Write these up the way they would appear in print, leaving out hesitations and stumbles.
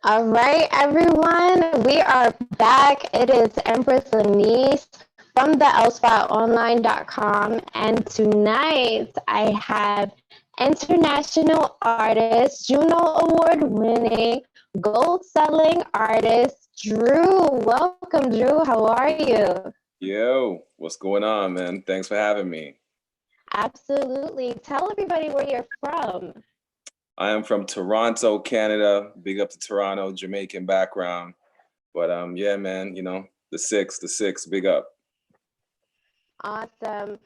All right, everyone, we are back. It is Empress Lanice from the lspot and tonight I have international artist, JUNO Award-winning gold-selling artist, Drew. Welcome, Drew. How are you? Yo, what's going on, man? Thanks for having me. Absolutely. Tell everybody where you're from. I am from Toronto, Canada. Big up to Toronto, Jamaican background. But yeah, man, the six, big up. Awesome.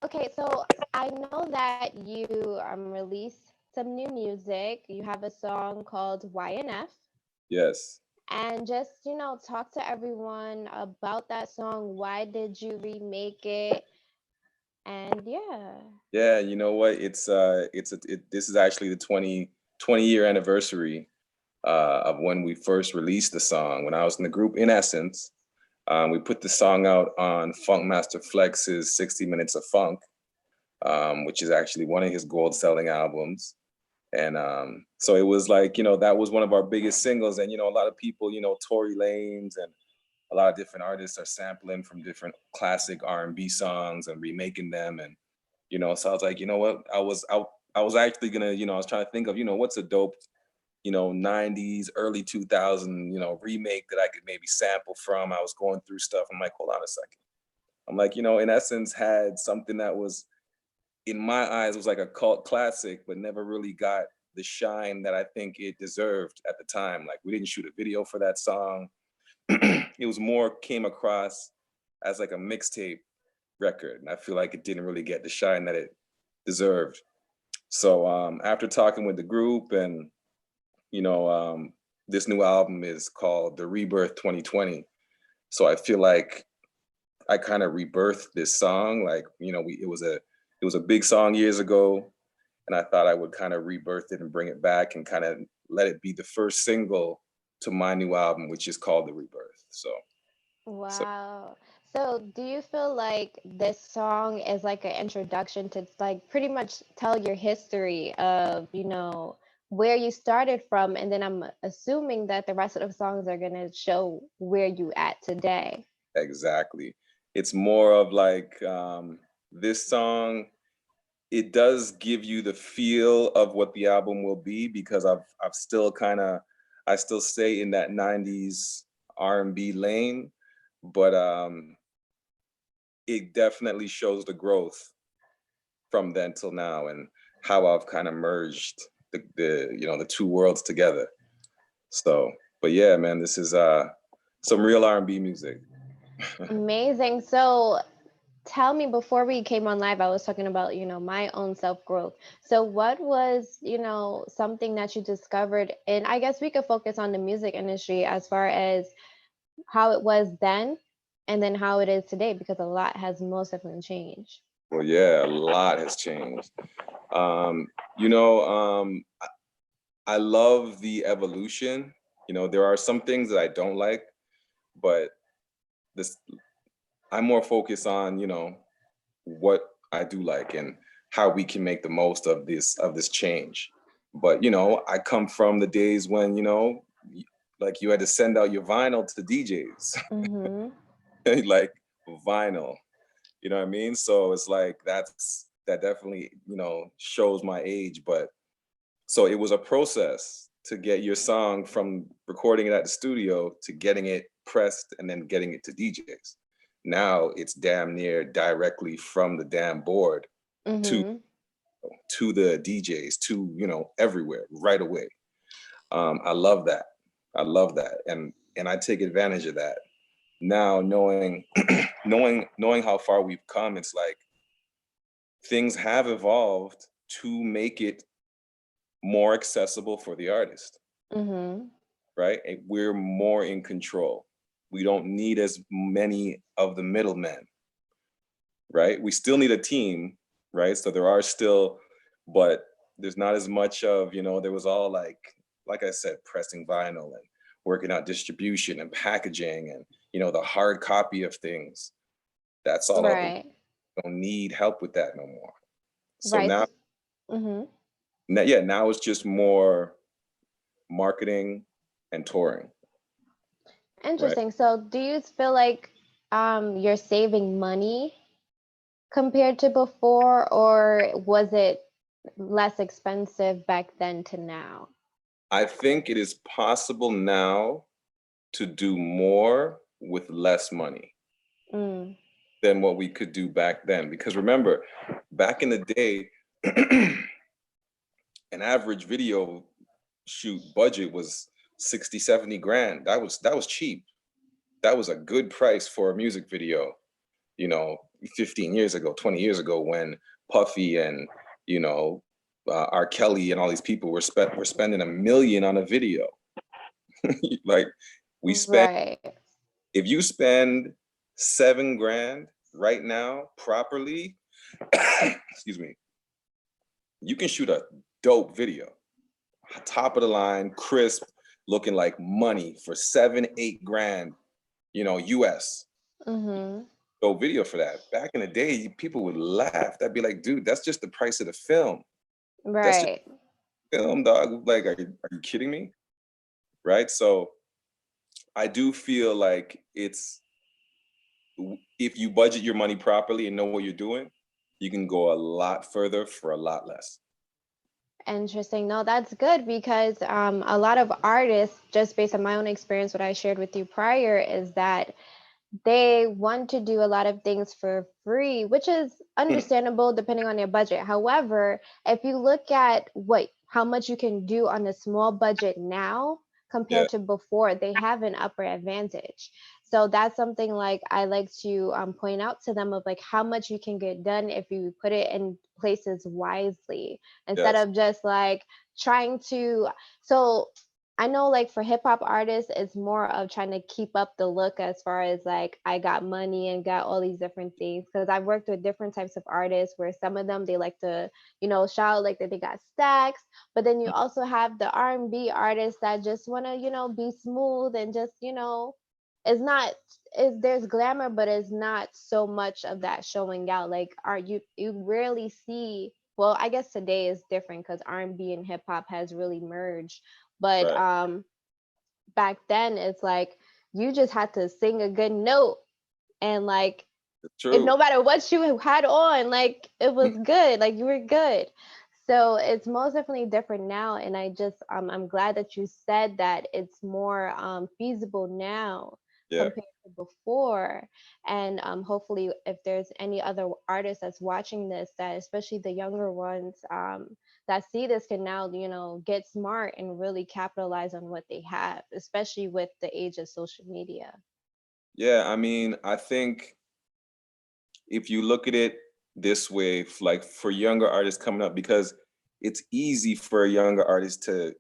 Okay, so I know that you released some new music. You have a song called YNF. Yes. And just, talk to everyone about that song. Why did you remake it? And yeah. Yeah, you know what? This is actually the 20-year anniversary of when we first released the song. When I was in the group In Essence, we put the song out on Funk Master Flex's 60 Minutes of Funk, which is actually one of his gold-selling albums. And so it was like, that was one of our biggest singles. And, a lot of people, Tory Lanez and a lot of different artists are sampling from different classic R&B songs and remaking them. And, so I was like, you know what, I was actually gonna, I was trying to think of, what's a dope, 90s, early 2000, remake that I could maybe sample from. I was going through stuff. I'm like, hold on a second. I'm like, In Essence had something that was, in my eyes, was like a cult classic, but never really got the shine that I think it deserved at the time. Like, we didn't shoot a video for that song. It was more came across as like a mixtape record. And I feel like it didn't really get the shine that it deserved. So after talking with the group and, this new album is called The Rebirth 2020. So I feel like I kind of rebirthed this song. Like, it was a big song years ago, and I thought I would kind of rebirth it and bring it back and kind of let it be the first single to my new album, which is called The Rebirth. Wow. So do you feel like this song is like an introduction to like pretty much tell your history of, where you started from, and then I'm assuming that the rest of the songs are gonna show where you at today. Exactly. It's more of like this song, it does give you the feel of what the album will be, because I've still I still stay in that 90s R&B lane, but it definitely shows the growth from then till now and how I've kind of merged the the two worlds together. So, but yeah, man, this is some real R&B music. Amazing. So tell me, before we came on live, I was talking about, my own self-growth. So what was, something that you discovered? And I guess we could focus on the music industry as far as how it was then and then how it is today, because a lot has most definitely changed. Well, yeah, a lot has changed. You know, I love the evolution. There are some things that I don't like, but this I'm more focused on, what I do like and how we can make the most of this change. But I come from the days when, like you had to send out your vinyl to DJs, Mm-hmm. like vinyl. You know what I mean? So it's like that definitely, shows my age. But so it was a process to get your song from recording it at the studio to getting it pressed and then getting it to DJs. Now it's damn near directly from the damn board to Mm-hmm. the DJs, to everywhere right away. I love that. I love that, and I take advantage of that now, knowing knowing how far we've come. It's like things have evolved to make it more accessible for the artist, Mm-hmm. right? And we're more in control. We don't need as many of the middlemen, right? We still need a team, right? So there are still, but there's not as much of, there was all like I said, pressing vinyl and working out distribution and packaging and, the hard copy of things. That's all out the way. Right. Don't need help with that no more. So Right. now, Mm-hmm. yeah, now it's just more marketing, and touring, right? Interesting. So do you feel like you're saving money compared to before, or was it less expensive back then to now? I think it is possible now to do more with less money Mm, than what we could do back then. Because remember, back in the day, an average video shoot budget was 60, 70 grand. That was cheap. That was a good price for a music video, you know, 15 years ago, 20 years ago, when Puffy and, you know, R. Kelly and all these people were spending $1 million on a video. Like, we spend, right. if you spend 7 grand right now properly, excuse me, you can shoot a dope video, top of the line, crisp, looking like money for 7, 8 grand, you know, US. Mm-hmm. Dope video for that. Back in the day, people would laugh. They'd be like, dude, that's just the price of the film. That's just Right. film, dog. Like, are you kidding me? Right. So I do feel like it's, if you budget your money properly and know what you're doing, you can go a lot further for a lot less. Interesting. No, that's good because a lot of artists, just based on my own experience, what I shared with you prior, is that they want to do a lot of things for free, which is understandable depending on your budget. However, if you look at how much you can do on a small budget now Yeah, compared to before, they have an upper advantage. So that's something like I like to point out to them of like how much you can get done if you put it in places wisely instead yes, of just like trying to. So I know like for hip hop artists, it's more of trying to keep up the look as far as like I got money and got all these different things. Because I've worked with different types of artists where some of them they like to, shout like that they got stacks, but then you also have the R&B artists that just want to, be smooth and just, it's not is there's glamour, but it's not so much of that showing out. Like are you rarely see, well, I guess today is different because R&B and hip hop has really merged, but right. back then it's like you just had to sing a good note and like if True. no matter what you had on, like it was good, like you were good. So it's most definitely different now, and I'm glad that you said that it's more feasible now Yeah. compared to before. And hopefully if there's any other artists that's watching this, that especially the younger ones that see this can now get smart and really capitalize on what they have, especially with the age of social media. Yeah. I mean, I think if you look at it this way, like for younger artists coming up, because it's easy for a younger artist to,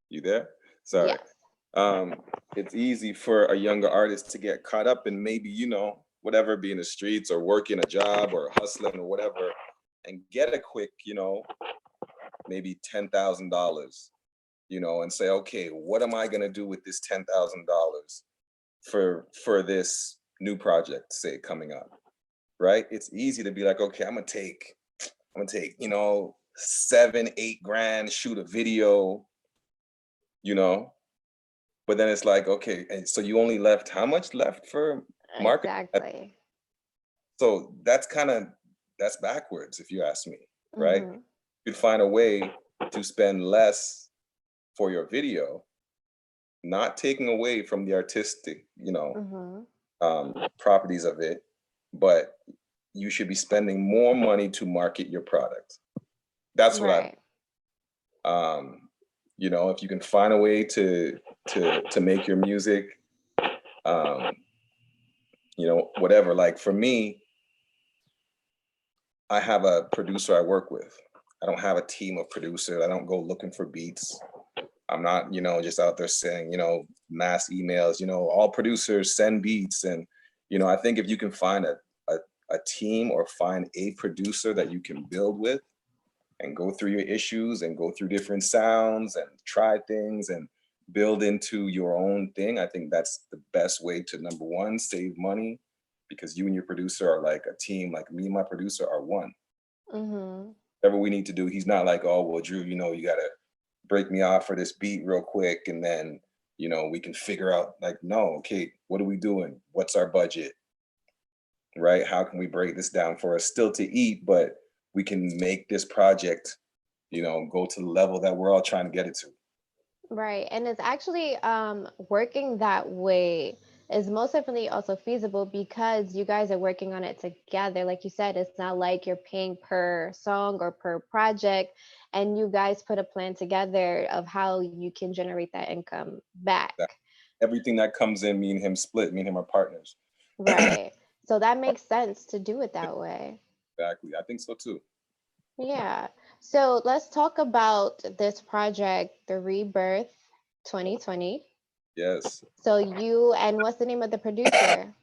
you there? Sorry. Yes. Um, it's easy for a younger artist to get caught up in maybe, whatever, be in the streets or working a job or hustling or whatever, and get a quick, maybe $10,000, and say, okay, what am I gonna do with this $10,000 for this new project, say, coming up, right? It's easy to be like, okay, I'm gonna take, 7, 8 grand, shoot a video, you know, but then it's like, okay, and so you only left how much left for marketing? Exactly. So that's backwards, if you ask me, right? Mhm. You'd find a way to spend less for your video, not taking away from the artistic, Mhm. properties of it, but you should be spending more money to market your product. That's what Right. if you can find a way to make your music, um, whatever. Like for me, I have a producer I work with. I don't have a team of producers. I don't go looking for beats. I'm not, just out there saying, mass emails, all producers send beats. And, I think if you can find a team or find a producer that you can build with and go through your issues and go through different sounds and try things and build into your own thing, I think that's the best way to, number one, save money, because you and your producer are like a team. Like me and my producer are one. Mhm. Whatever we need to do, he's not like, oh, well, Drew, you gotta break me off for this beat real quick, and then we can figure out like, no, okay, what are we doing? What's our budget? Right? How can we break this down for us still to eat, but we can make this project, go to the level that we're all trying to get it to. Right. And it's actually working that way is most definitely also feasible because you guys are working on it together. Like you said, it's not like you're paying per song or per project, and you guys put a plan together of how you can generate that income back. That everything that comes in, me and him split, me and him are partners. Right. So that makes sense to do it that way. Exactly. I think so too. Yeah. So let's talk about this project, the Rebirth 2020. Yes. So you and what's the name of the producer?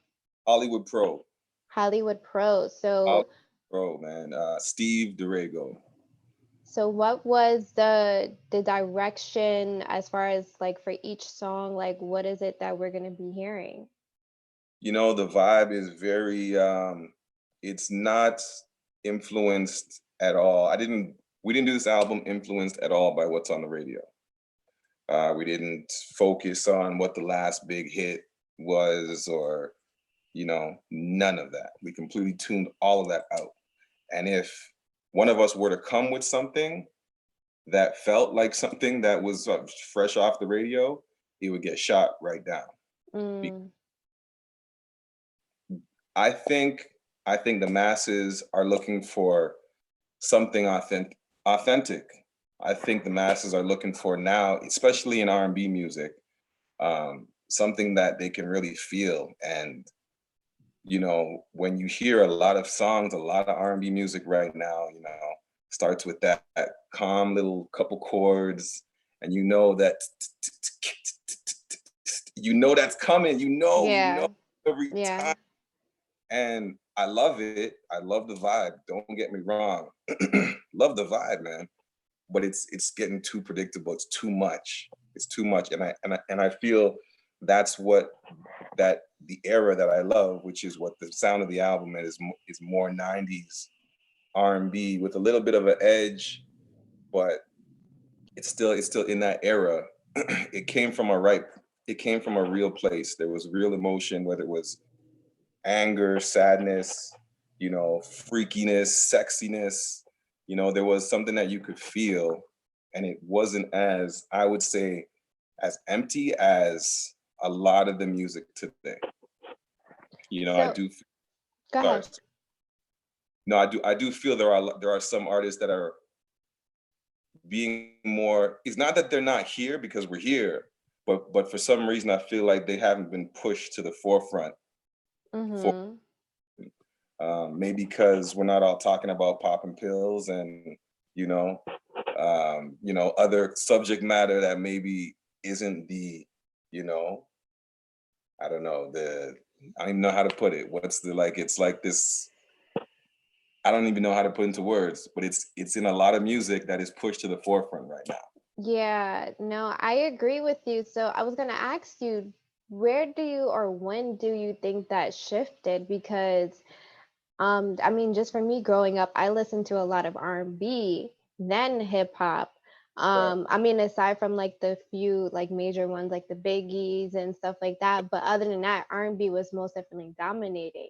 Hollywood Pro. Hollywood Pro. Hollywood So Pro, man. Steve Durego. so what was the direction as far as like for each song? Like what is it that we're gonna be hearing? The vibe is very it's not influenced at all. We didn't do this album influenced at all by what's on the radio. We didn't focus on what the last big hit was, or none of that. We completely tuned all of that out. And if one of us were to come with something that felt like something that was fresh off the radio, it would get shot right down. Mm, I think I think the masses are looking for something authentic. Authentic. I think the masses are looking for now, especially in R&B music, something that they can really feel. And when you hear a lot of songs, a lot of R&B music right now, starts with that calm little couple chords, and that that's coming. yeah. Every Yeah. time. And I love it. I love the vibe. Don't get me wrong. Love the vibe, man. But it's getting too predictable. It's too much. It's too much. And I feel that's what that the era that I love, which is what the sound of the album is more 90s R&B with a little bit of an edge, but it's still in that era. It came from a real place. There was real emotion, whether it was anger, sadness, freakiness, sexiness. There was something that you could feel, and it wasn't, as I would say, as empty as a lot of the music today. I So do. go Sorry. ahead. No, I do feel there are some artists that are being more. It's not that they're not here, because we're here, but for some reason I feel like they haven't been pushed to the forefront. For Mm-hmm. maybe because we're not all talking about popping pills and other subject matter that maybe isn't the you know I don't know, I don't even know how to put it. What's the like? It's like this. I don't even know how to put into words, but it's in a lot of music that is pushed to the forefront right now. Yeah, no, I agree with you. So I was gonna ask you, where do you or when do you think that shifted? Because I mean, just for me growing up, I listened to a lot of R&B, then hip hop. Right. I mean, aside from like the few like major ones like the Biggies and stuff like that, but other than that, R&B was most definitely dominating.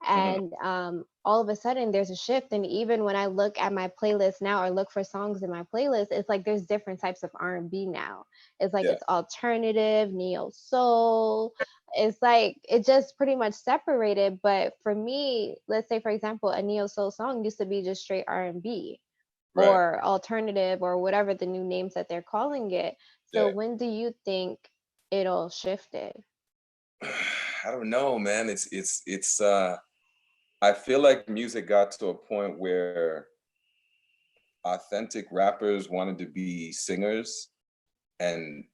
Hmm. And all of a sudden there's a shift, and even when I look at my playlist now or look for songs in my playlist, it's like there's different types of R&B now. It's like Yeah. it's alternative, neo soul, it's like it just pretty much separated. But for me, let's say for example, a neo soul song used to be just straight R&B Right. or alternative or whatever the new names that they're calling it. So Yeah. when do you think it all shifted? I don't know, man. It's I feel like music got to a point where authentic rappers wanted to be singers, and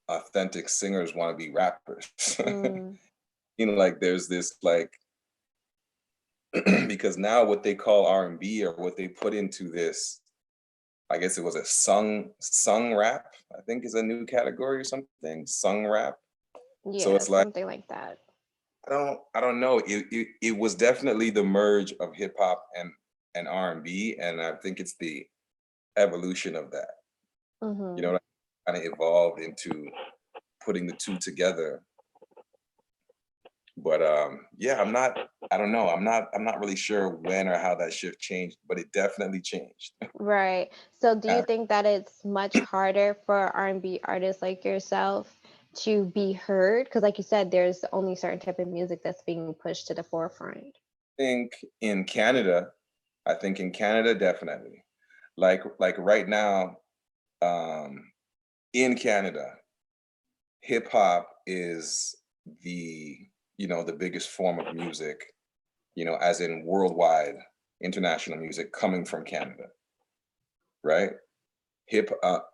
authentic singers want to be rappers. Mm, Like there's this like because now what they call R&B, or what they put into this, I guess it was a sung rap, I think is a new category or something, sung rap. So yeah, it's like something like that. I don't know. It was definitely the merge of hip hop and R&B, and I think it's the evolution of that. You know, kind of evolved into putting the two together. But yeah, I don't know. I'm not really sure when or how that shift changed, but it definitely changed. Right. So do you think that it's much harder for R&B artists like yourself to be heard? Because like you said, there's only certain type of music that's being pushed to the forefront. think in Canada, I think in Canada definitely. Like right now, um, in Canada, hip hop is the the biggest form of music, as in worldwide international music coming from Canada, right? Hip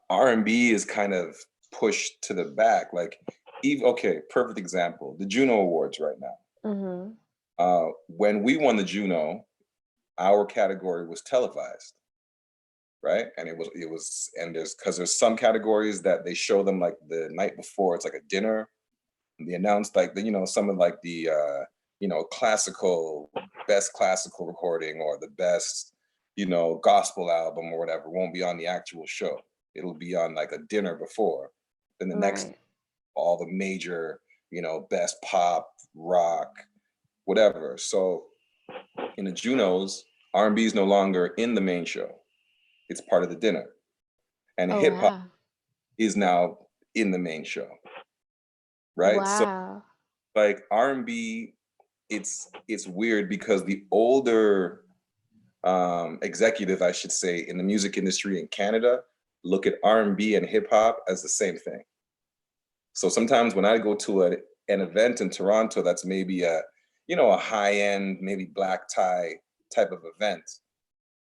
R&B is kind of pushed to the back. Like, even okay, perfect example, the Juno Awards right now. Mm-hmm. When we won the Juno, our category was televised, right? And and there's some categories that they show them like the night before. It's like a dinner. And they announced like some of like the classical best classical recording or the best gospel album or whatever won't be on the actual show. It'll be on like a dinner before. Then the next, Right. all the major best pop, rock, whatever. So in the Junos, R&B is no longer in the main show. It's part of the dinner. And Oh, hip hop wow. is now in the main show, right? So Wow. like R&B, it's weird because the older executive, I should say, in the music industry in Canada look at R&B and hip hop as the same thing. So sometimes when I go to an event in Toronto that's maybe a high end, maybe black tie type of event,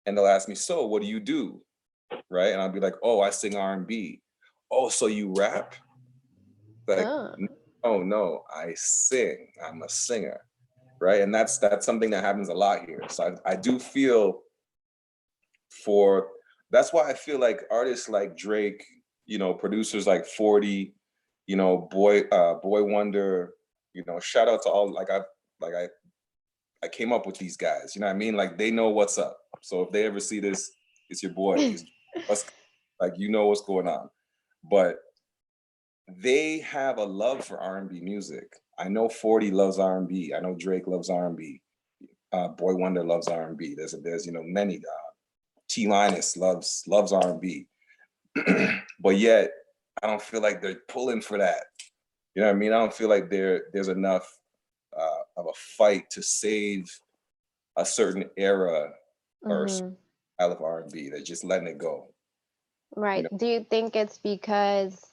and they'll ask me, "So, what do you do?" Right? And I'll be like, "Oh, I sing R&B." "Oh, so you rap?" Like, Oh. "No, no, I sing. I'm a singer." Right? And that's something that happens a lot here. So I do feel for that's why I feel like artists like Drake, producers like 40, Boy Wonder, shout out to all like I came up with these guys, you know what I mean? Like they know what's up. So if they ever see this, it's your boy. He's what's like what's going on. But they have a love for R&B music. I know 40 loves R&B. I know Drake loves R&B. Boy Wonder loves R&B. There's many. T Linus loves R&B, but yet I don't feel like they're pulling for that. You know what I mean? I don't feel like there's enough of a fight to save a certain era or a Mm-hmm. style of R&B. They're just letting it go. You Right. know, Do you think it's because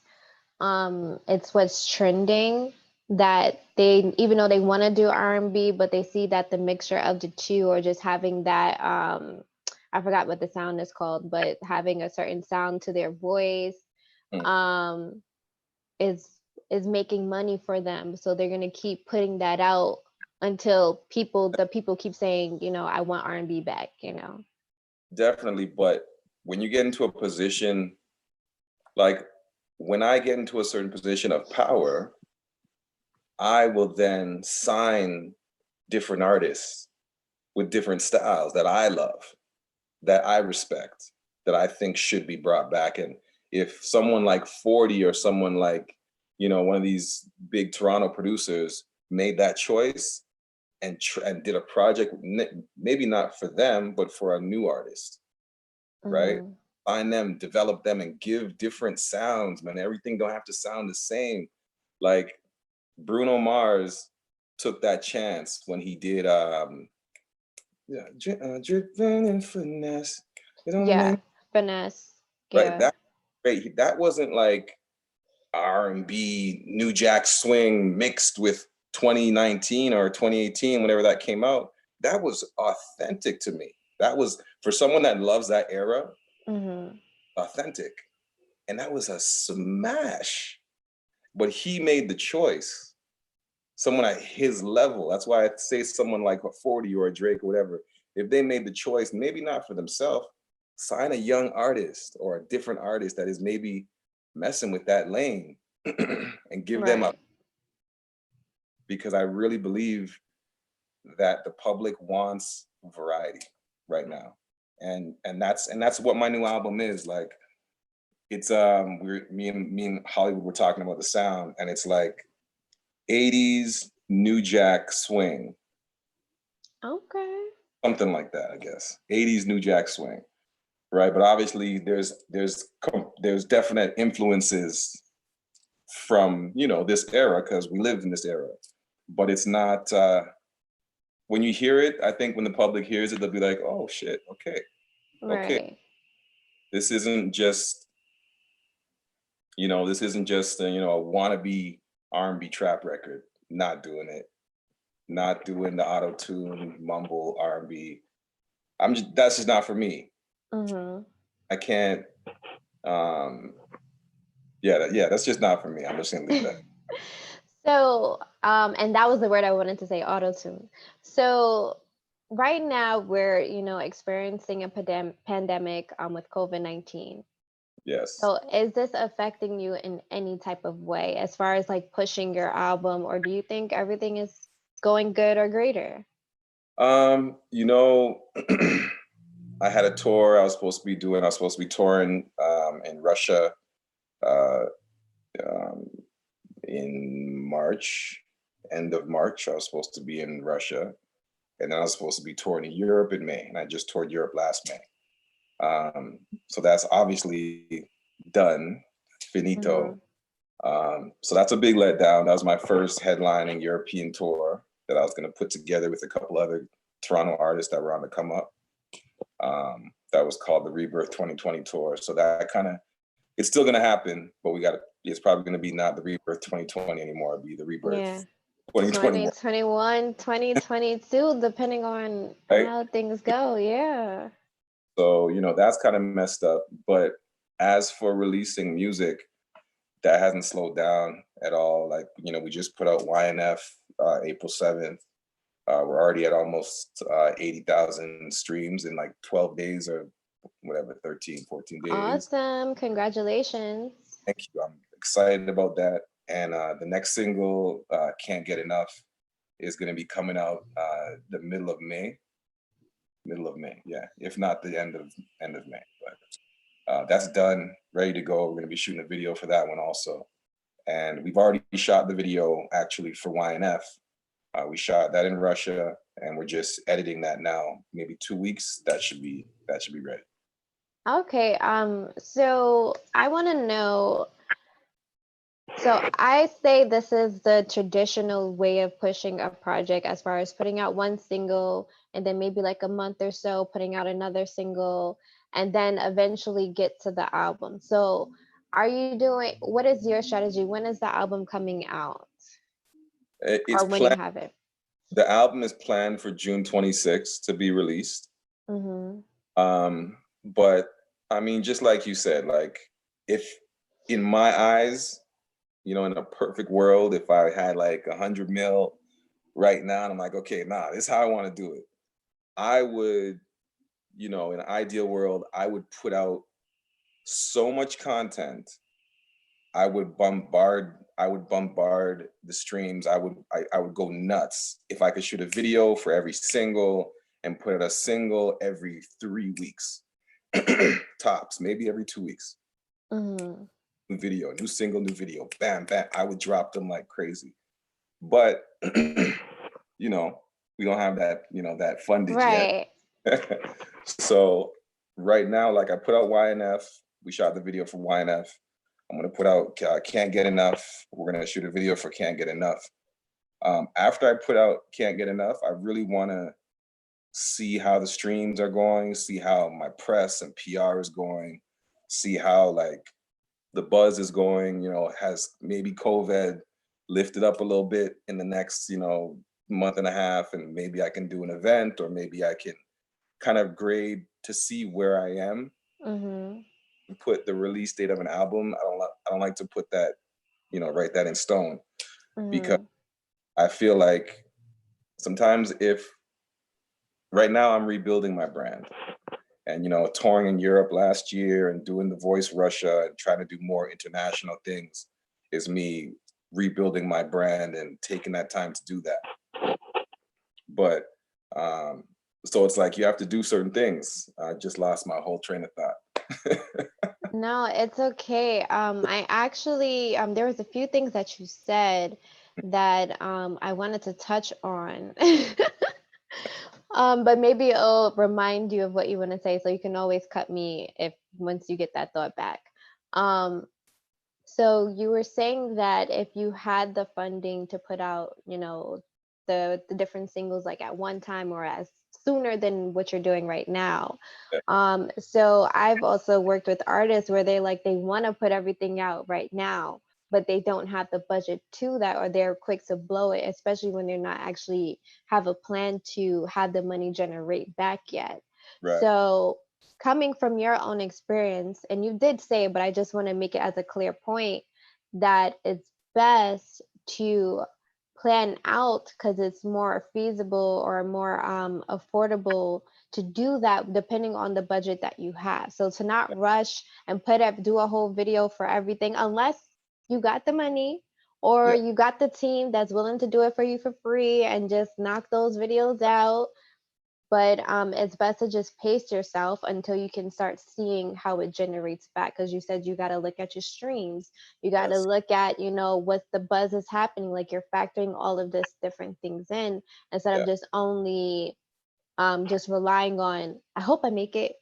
it's what's trending that they, even though they want to do R&B, but they see that the mixture of the two, or just having that I forgot what the sound is called, but having a certain sound to their voice mm, um is making money for them, so they're going to keep putting that out until the people keep saying, I want R&B back. definitely. But when you get into a position like when I get into a certain position of power, I will then sign different artists with different styles that I love, that I respect, that I think should be brought back. And if someone like 40 or someone like, one of these big Toronto producers made that choice and did a project, maybe not for them, but for a new artist, right? Mm-hmm. Find them, develop them, and give different sounds, man. Everything don't have to sound the same. Like Bruno Mars took that chance when he did yeah, dripping in finesse. It don't Yeah, make finesse. right. Yeah. That great. That wasn't like R&B, New Jack Swing mixed with 2019 or 2018, whenever that came out. That was authentic to me. That was for someone that loves that era, Mm-hmm. authentic. And that was a smash. But he made the choice. Someone at his level. That's why I say someone like a 40 or a Drake or whatever, if they made the choice, maybe not for themselves, sign a young artist or a different artist that is maybe messing with that lane and give them up, Right. because I really believe that the public wants variety right now. And that's what my new album is. Like it's me and Hollywood were talking about the sound, and it's like 80s New Jack swing, Okay. something like that, I guess. 80s New Jack swing, right? But obviously, there's definite influences from this era because we lived in this era. But it's not. When you hear it, I think when the public hears it, they'll be like, "Oh shit, okay, okay, Right. this isn't just this isn't just a wannabe R&B trap record. Not doing it, not doing the auto tune mumble R&B. That's just not for me. Mm-hmm. I can't. Um, yeah, that's just not for me. I'm just gonna leave that. So, and that was the word I wanted to say, auto tune. So, right now we're, experiencing a pandemic with COVID-19. Yes. So, is this affecting you in any type of way as far as like pushing your album, or do you think everything is going good or greater? You know, I had a tour I was supposed to be doing. I was supposed to be touring in Russia uh, um, in March, end of March. I was supposed to be in Russia, and then I was supposed to be touring in Europe in May, and I just toured Europe last May. So that's obviously done, finito. Mm-hmm. So that's a big letdown. That was my first headlining European tour that I was going to put together with a couple other Toronto artists that were on the come up. That was called the Rebirth 2020 tour. So that it's still going to happen, but it's probably going to be not the Rebirth 2020 anymore. It'll be the Yeah. Rebirth 2021, 2021, 2022, depending on right? how things go. Yeah. So, that's kind of messed up. But as for releasing music, that hasn't slowed down at all. Like, we just put out YNF April 7th. We're already at almost 80,000 streams in like 12 days or whatever, 13, 14 days. Awesome. Congratulations. Thank you. I'm excited about that. And the next single, Can't Get Enough, is going to be coming out the middle of May. Middle of May, yeah. If not the end of May. But that's done, ready to go. We're going to be shooting a video for that one also. And we've already shot the video actually for YNF. We shot that in Russia, and we're just editing that now. Maybe 2 weeks. That should be ready. Okay. So I want to know. So I say this is the traditional way of pushing a project as far as putting out one single and then maybe like a month or so putting out another single and then eventually get to the album. So what is your strategy? When is the album coming out It's or when you planned. have it? The album is planned for June 26th to be released. Mm-hmm. But I mean, just like you said, like if in my eyes, in a perfect world, if I had like 100 mil right now, and I'm like, okay, nah, this is how I want to do it. I would, in an ideal world, I would put out so much content. I would bombard the streams. I would go nuts if I could shoot a video for every single and put out a single every 3 weeks. Tops, maybe every 2 weeks. Mm-hmm. New video, new single, new video, bam, bam. I would drop them like crazy. But we don't have that, that fundage yet. Right. So right now, like I put out YNF. We shot the video for YNF. I'm gonna put out Can't Get Enough. We're gonna shoot a video for Can't Get Enough. After I put out Can't Get Enough, I really wanna see how the streams are going, see how my press and PR is going, see how like the buzz is going, has maybe COVID lifted up a little bit in the next, month and a half, and maybe I can do an event, or maybe I can kind of grade to see where I am. Mm-hmm. Put the release date of an album. I don't like to put that, write that in stone, because Mm-hmm. I feel like sometimes if right now I'm rebuilding my brand, and touring in Europe last year and doing The Voice Russia and trying to do more international things is me rebuilding my brand and taking that time to do that. But so it's like you have to do certain things. I just lost my whole train of thought. No, it's okay. I actually, there was a few things that you said that I wanted to touch on. But maybe it'll remind you of what you want to say, so you can always cut me if once you get that thought back. Um, so you were saying that if you had the funding to put out, the different singles like at one time or as sooner than what you're doing right now. Yeah, So I've also worked with artists where they want to put everything out right now, but they don't have the budget to that, or they're quick to blow it, especially when they're not actually have a plan to have the money generate back yet. right. So coming from your own experience, and you did say, but I just want to make it as a clear point that it's best to plan out because it's more feasible or more affordable to do that depending on the budget that you have. So to not rush and do a whole video for everything unless you got the money or Yeah, you got the team that's willing to do it for you for free and just knock those videos out. But it's best to just pace yourself until you can start seeing how it generates back. Because you said you got to look at your streams, you got to yes, look at what the buzz is happening. Like you're factoring all of this different things in instead of yeah, just only just relying on. I hope I make it.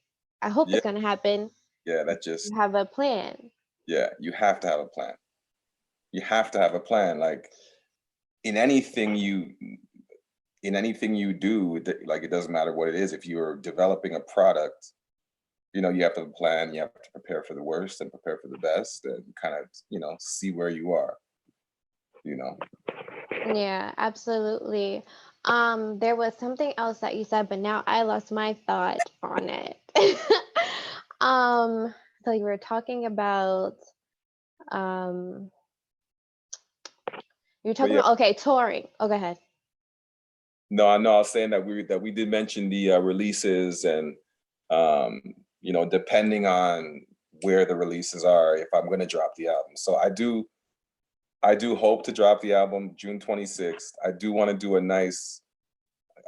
I hope yeah, it's gonna happen. yeah. That just, You have a plan. yeah. You have to have a plan. You have to have a plan. Like in anything you, in anything you do, like it doesn't matter what it is. If you're developing a product, you have to plan. You have to prepare for the worst and prepare for the best, and kind of, see where you are. You know. Yeah, absolutely. There was something else that you said, but now I lost my thought on it. um, so you were talking about um you're But talking yeah, about okay, touring. Oh, go ahead. no, I know. I was saying that we did mention the releases, and um, depending on where the releases are, if I'm going to drop the album. So I do hope to drop the album June 26th. I do want to do a nice.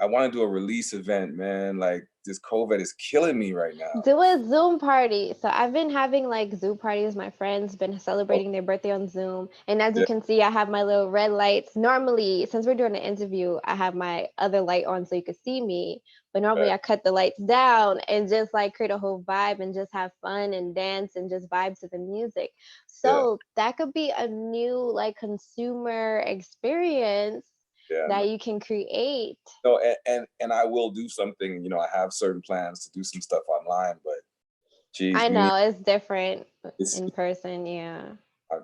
I want to do a release event, man. Like this COVID is killing me right now. Do a Zoom party. So I've been having like Zoom parties. My friends been Oh, celebrating their birthday on Zoom. And as you yeah, can see, I have my little red lights. Normally, since we're doing an interview, I have my other light on so you can see me. But normally right, I cut the lights down and just like create a whole vibe and just have fun and dance and just vibe to the music. yeah, So that could be a new like consumer experience yeah, man. that you can create. No, and I will do something. I have certain plans to do some stuff online, but geez, I you need know it's different it's in person, yeah. I,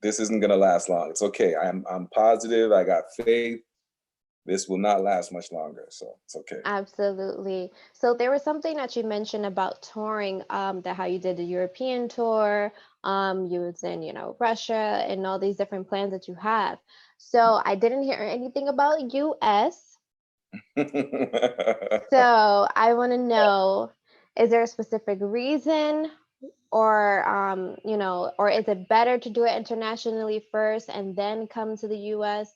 this isn't gonna last long. It's okay. I'm positive. I got faith. This will not last much longer, so it's okay. Absolutely. So there was something that you mentioned about touring, that how you did the European tour, you was in, Russia and all these different plans that you have. So I didn't hear anything about US. So I want to know, is there a specific reason or or is it better to do it internationally first and then come to the US?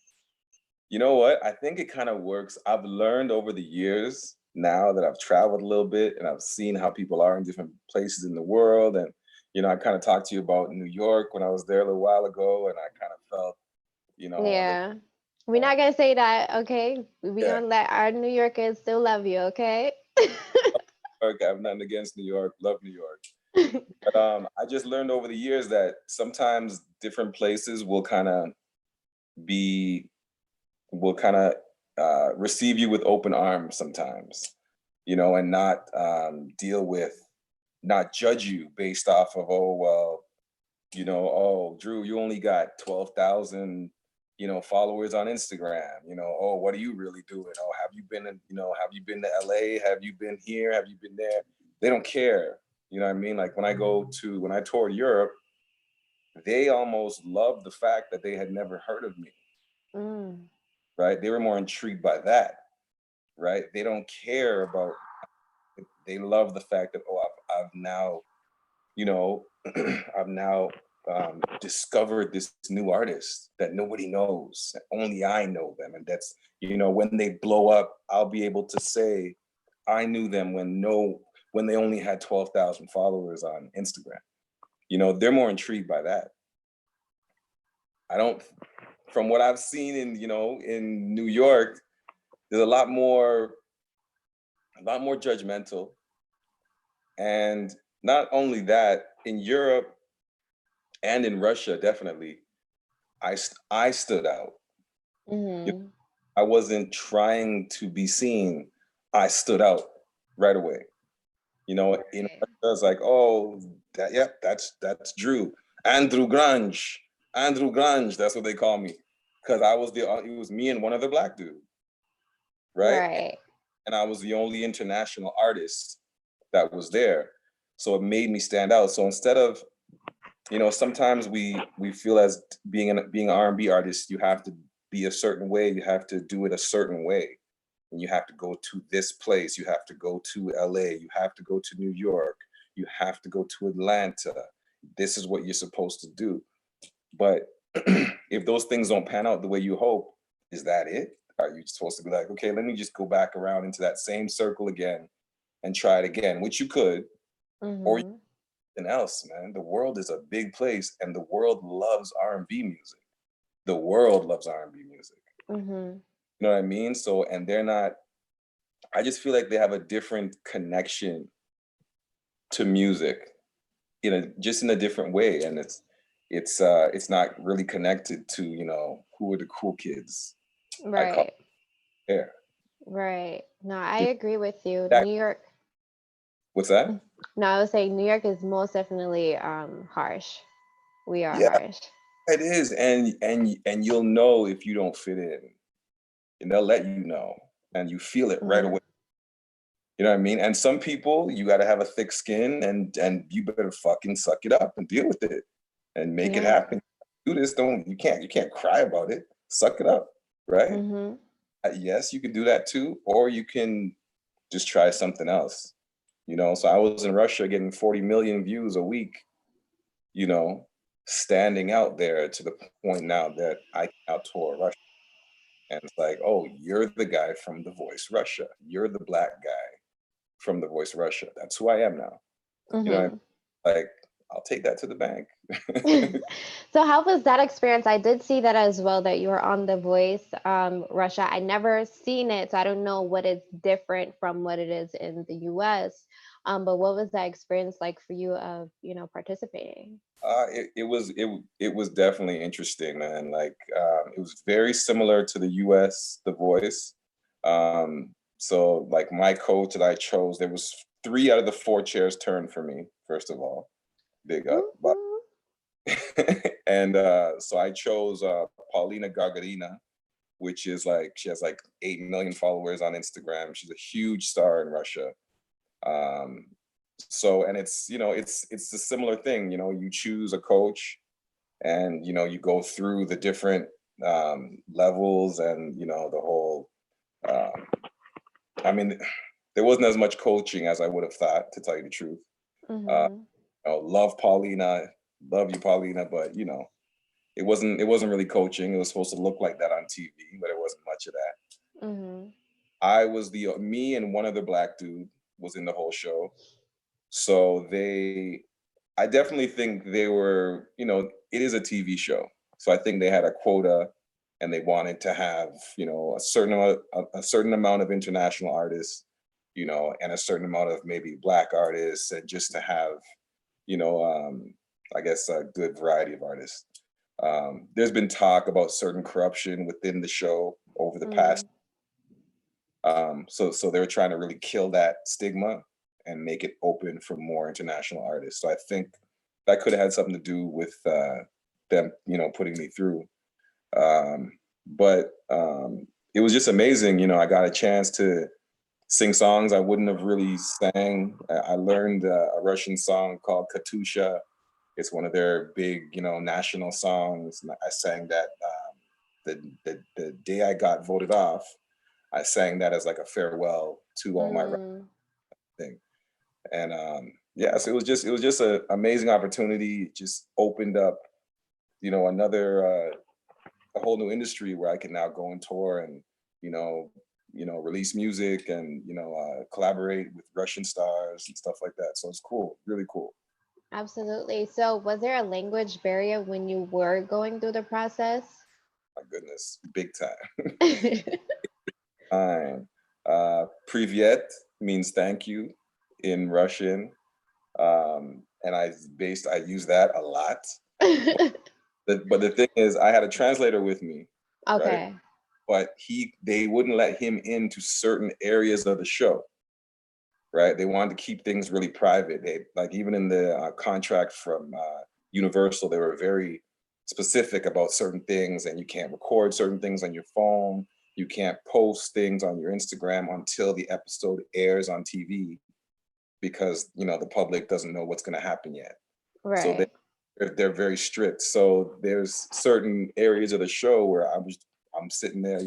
You know what? I think it kind of works. I've learned over the years now that I've traveled a little bit and I've seen how people are in different places in the world. And, I kind of talked to you about New York when I was there a little while ago, and I kind of felt, a little, Yeah. We're not gonna say that, okay? We're yeah. gonna let our New Yorkers still love you, okay? I have nothing against New York, love New York. But I just learned over the years that sometimes different places be will kind of receive you with open arms sometimes, and not not judge you based off of, oh well, oh Drew, you only got 12,000 followers on Instagram. Oh, what are you really doing? Oh, have you been to LA? Have you been here? Have you been there? They don't care. You know what I mean? Like when I toured Europe, they almost loved the fact that they had never heard of me, Mm. right? They were more intrigued by that, right? They don't care about, they love the fact that, oh, I've now, you know, I've now discovered this new artist that nobody knows. Only I know them. And that's, when they blow up, I'll be able to say, I knew them when they only had 12,000 followers on Instagram. they're more intrigued by that. I don't, from what I've seen in New York, there's a lot more judgmental. And not only that, in Europe and in Russia, definitely, I stood out. Mm-hmm. I wasn't trying to be seen. I stood out right away. In Right. Russia, it's like, oh, that's Drew. Andrew Grange, that's what they call me. Because it was me and one other black dude, right? Right. And I was the only international artist that was there. So it made me stand out. So instead of, sometimes we feel as being an R&B artist, you have to be a certain way, you have to do it a certain way. And you have to go to this place, you have to go to LA, you have to go to New York, you have to go to Atlanta. This is what you're supposed to do. But if those things don't pan out the way you hope, is that it? Are you supposed to be like, okay, let me just go back around into that same circle again and try it again, which you could, or Mm-hmm. something else, man. The world is a big place, and the world loves R&B music. The world loves R&B music. Mm-hmm. You know what I mean? So, and they're not. I just feel like they have a different connection to music, in a different way, and it's not really connected to who are the cool kids. I call Right. there. Right. No, I agree with you. That, New York. what's that? No, I was saying New York is most definitely harsh. We are Yeah, harsh. it is, and you'll know if you don't fit in, and they'll let you know, and you feel it right Mm-hmm. away. You know what I mean? And some people, you got to have a thick skin, and you better fucking suck it up and deal with it, and make it Yeah. happen. Do this. Don't you can't cry about it. Suck it up, right? Mm-hmm. Yes, you can do that too, or you can just try something else. So I was in Russia getting 40 million views a week. You know, standing out there to the point now that I can now tour Russia. And it's like, oh, you're the guy from The Voice Russia. You're the black guy from The Voice Russia. That's who I am now. You know, Mm-hmm. like, I'll take that to the bank. So how was that experience? I did see that as well, that you were on The Voice, Russia. I never seen it, so I don't know what is different from what it is in the US. But what was that experience like for you of, participating? It was definitely interesting, man. Like, it was very similar to the U.S. The Voice. So like my coach that I chose, there was 3 out of the 4 chairs turned for me. First of all, big up, but Woo-hoo. and so I chose Paulina Gagarina, which is like she has like 8 million followers on Instagram. She's a huge star in Russia. Um, so and it's a similar thing. You choose a coach, and you go through the different levels, and the whole. Um, I mean, there wasn't as much coaching as I would have thought, to tell you the truth. Uh, Mm-hmm. love Paulina, love you, Paulina, but it wasn't really coaching. It was supposed to look like that on TV, but it wasn't much of that. Mm-hmm. I was me and one other black dude was in the whole show. So I definitely think they were, it is a TV show. So I think they had a quota, and they wanted to have, a certain amount of international artists, and a certain amount of maybe black artists, and just to have, you know, um, I guess a good variety of artists. There's been talk about certain corruption within the show over the past. Mm. So they were trying to really kill that stigma and make it open for more international artists. So I think that could have had something to do with them, putting me through. But it was just amazing. I got a chance to sing songs I wouldn't have really sang. I learned a Russian song called Katusha. It's one of their big, national songs. I sang that the day I got voted off. I sang that as like a farewell to all my Mm. thing. And yeah, so it was just an amazing opportunity. It just opened up, another a whole new industry where I can now go on tour and you know release music, and collaborate with Russian stars and stuff like that. So it's cool, really cool. Absolutely. So, was there a language barrier when you were going through the process? My goodness, big time. Time. Privyet means thank you in Russian. And I use that a lot. But the thing is, I had a translator with me, right? Okay. But they wouldn't let him into certain areas of the show, right? They wanted to keep things really private. They, like, even in the contract from Universal, they were very specific about certain things, and you can't record certain things on your phone. You can't post things on your Instagram until the episode airs on TV, because the public doesn't know what's going to happen yet. So Right. they're very strict. So there's certain areas of the show where I'm sitting there,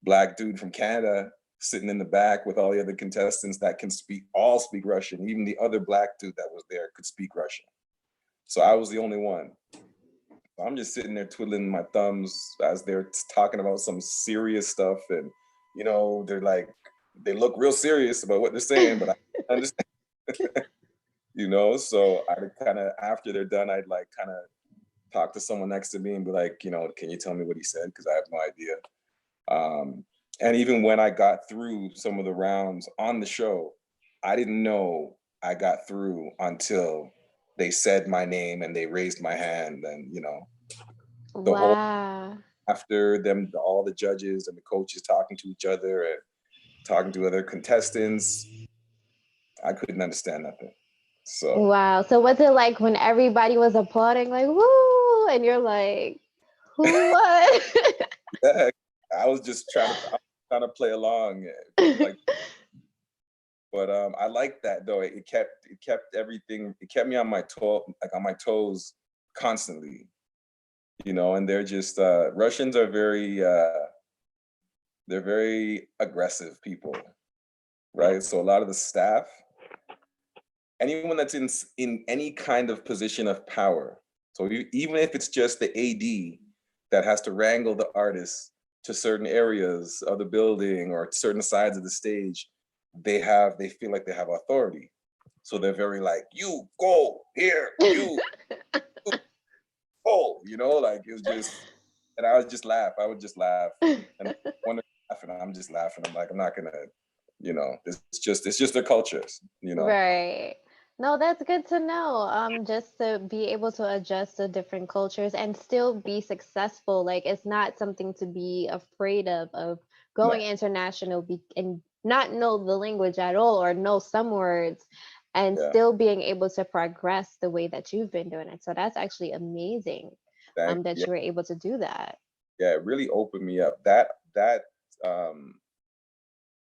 black dude from Canada, sitting in the back with all the other contestants that can speak Russian. Even the other black dude that was there could speak Russian. So I was the only one. So I'm just sitting there twiddling my thumbs as they're talking about some serious stuff, and they're like, they look real serious about what they're saying, but I understand. So I'd kind of, after they're done, I'd like kind of talk to someone next to me and be like, can you tell me what he said? Because I have no idea. And even when I got through some of the rounds on the show, I didn't know I got through until they said my name and they raised my hand. And, the whole, Wow. after them, all the judges and the coaches talking to each other and talking to other contestants, I couldn't understand nothing. So, Wow. So, was it like when everybody was applauding, like, woo, and you're like, who won? yeah, I was just trying to play along, like, but I liked that though. It kept everything. It kept me on my toes constantly. And they're just Russians are they're very aggressive people, right? So a lot of the staff, anyone that's in any kind of position of power, so even if it's just the AD that has to wrangle the artists to certain areas of the building or certain sides of the stage, they feel like they have authority. So they're very like, you go here, you go, like it was just, and I would just laugh. I would just laugh. And when they're laughing, I'm just laughing. I'm like, I'm not gonna, it's just their cultures. Right. No, that's good to know. Just to be able to adjust to different cultures and still be successful. Like it's not something to be afraid of going No, international and not know the language at all or know some words and yeah. still being able to progress the way that you've been doing it. So that's actually amazing, that Yeah, you were able to do that. yeah, it really opened me up. Um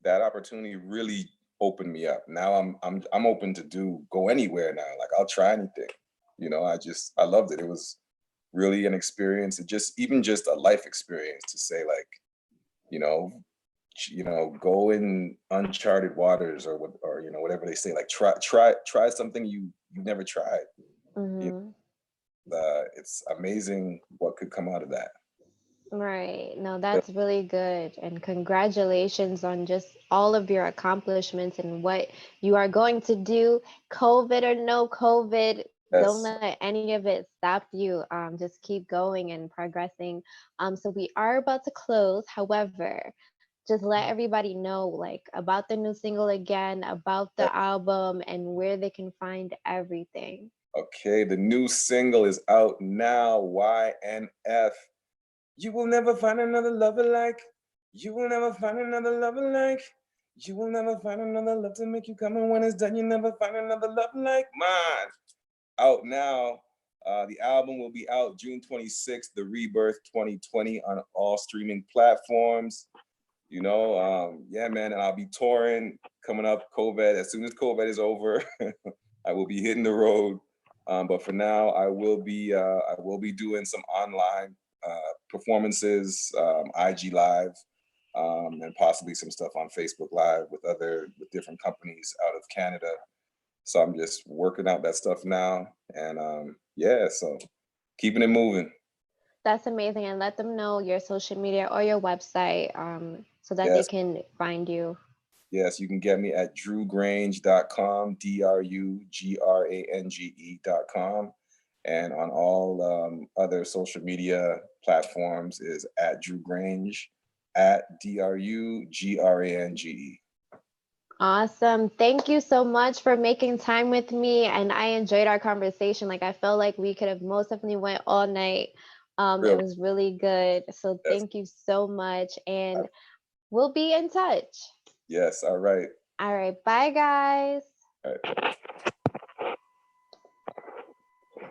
that opportunity really opened me up. Now I'm open to go anywhere now. Like I'll try anything. I loved it. It was really an experience. It even just a life experience to say like, you know, go in uncharted waters, or whatever they say. Like try something you've never tried. You Hmm. It's amazing what could come out of that. Right. No, that's really good. And congratulations on just all of your accomplishments and what you are going to do. COVID or no COVID, don't Yes. let any of it stop you. Just keep going and progressing. So we are about to close. However, just let everybody know like about the new single again, about the album and where they can find everything. Okay, the new single is out now. YNF. You will never find another lover like. You will never find another lover like. You will never find another love to make you come, and when it's done, you never find another love like mine. Out now. The album will be out June 26th, the Rebirth 2020, on all streaming platforms. Yeah, man, and I'll be touring coming up. COVID, as soon as COVID is over, I will be hitting the road. But for now, I will be doing some online performances, IG Live, and possibly some stuff on Facebook Live with different companies out of Canada. So I'm just working out that stuff now, and yeah, so keeping it moving. That's amazing. And let them know your social media or your website, so that they Yes, can find you. Yes, you can get me at drugrange.com, drugrange.com. And on all other social media platforms is at Drew Grange, at drugrange. Awesome. Thank you so much for making time with me. And I enjoyed our conversation. Like I felt like we could have most definitely went all night. It Really? was really good. So Yes. thank you so much. And we'll be in touch. Yes. All right. All right. Bye, guys. All right.